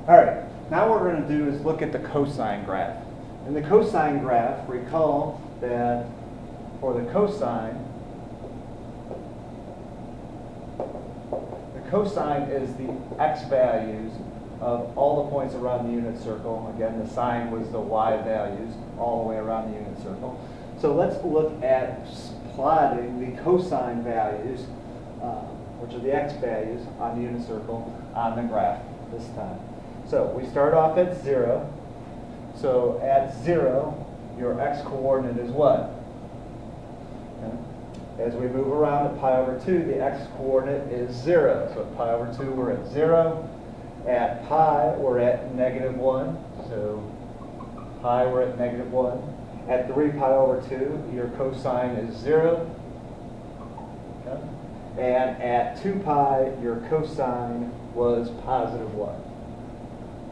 All right, now what we're going to do is look at the cosine graph. In the cosine graph, recall that for the cosine is the x values of all the points around the unit circle. Again, the sine was the y values all the way around the unit circle. So let's look at plotting the cosine values, which are the x values on the unit circle on the graph this time. So we start off at 0. So at 0, your x coordinate is what? Okay. As we move around at pi over 2, the x coordinate is 0. So at pi over 2, we're at 0. At pi, we're at -1. So pi, we're at -1. At 3 pi over 2, your cosine is 0. Okay. And at 2 pi, your cosine was +1.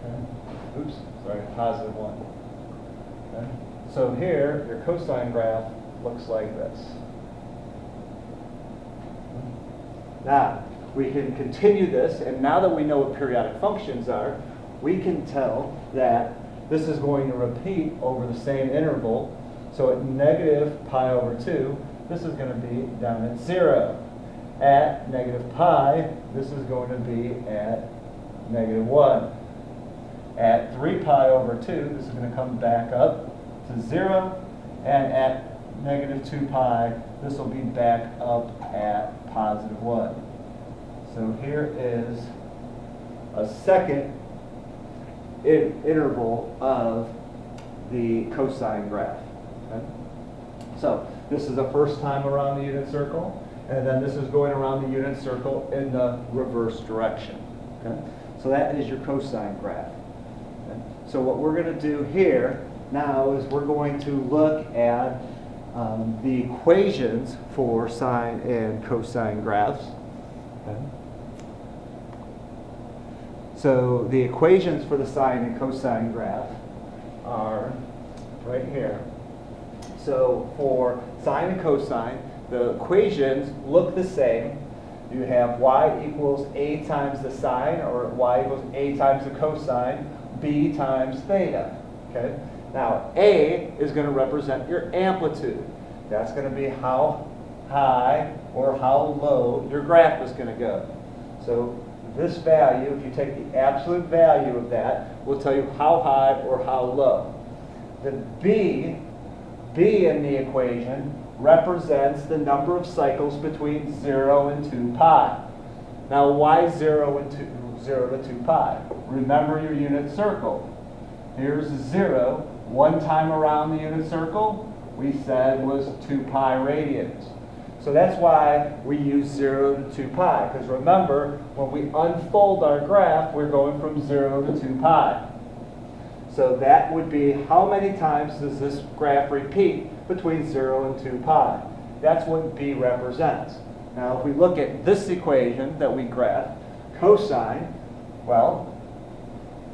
Okay. Oops, sorry, +1. Okay. So here, your cosine graph looks like this. Now, we can continue this, and now that we know what periodic functions are, we can tell that this is going to repeat over the same interval. So at -pi over 2, this is going to be down at 0. At -pi, this is going to be at -1. At 3 pi over 2, this is going to come back up to 0. And at -2 pi, this will be back up at +1. So here is a second interval of the cosine graph. Okay? So this is the first time around the unit circle, and then this is going around the unit circle in the reverse direction. Okay? So that is your cosine graph. Okay? So what we're going to do here now is we're going to look at the equations for sine and cosine graphs. Okay? So the equations for the sine and cosine graph are right here. So for sine and cosine, the equations look the same. You have y equals a times the sine, or y equals a times the cosine, b times theta. Okay? Now, a is going to represent your amplitude. That's going to be how high or how low your graph is going to go. So this value, if you take the absolute value of that, will tell you how high or how low. The b in the equation represents the number of cycles between 0 and 2 pi. Now, why 0 to 2 pi? Remember your unit circle. Here's 0. One time around the unit circle, we said was 2 pi radians. So that's why we use 0 to 2 pi, because remember, when we unfold our graph, we're going from 0 to 2 pi. So that would be how many times does this graph repeat between 0 and 2 pi. That's what b represents. Now, if we look at this equation that we graphed, cosine, well,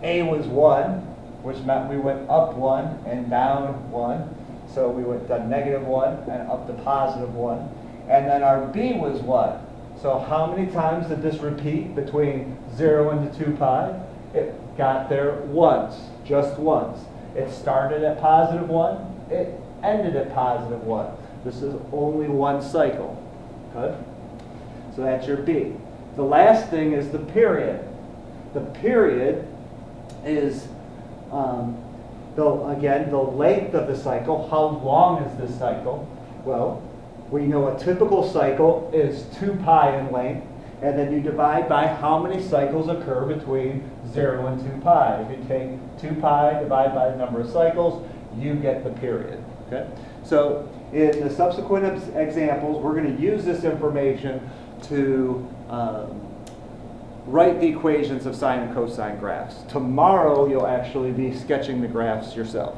a was 1, which meant we went up 1 and down 1. So we went to -1 and up to +1. And then our b was what? So how many times did this repeat between 0 and the 2 pi? It got there once, just once. It started at +1, it ended at +1. This is only one cycle. Okay? So that's your b. The last thing is the period. The period is, again, the length of the cycle. How long is this cycle? Well, we know a typical cycle is 2 pi in length, and then you divide by how many cycles occur between 0 and 2 pi. If you take 2 pi, divide by the number of cycles, you get the period. Okay? So in the subsequent examples, we're going to use this information to write the equations of sine and cosine graphs. Tomorrow, you'll actually be sketching the graphs yourself.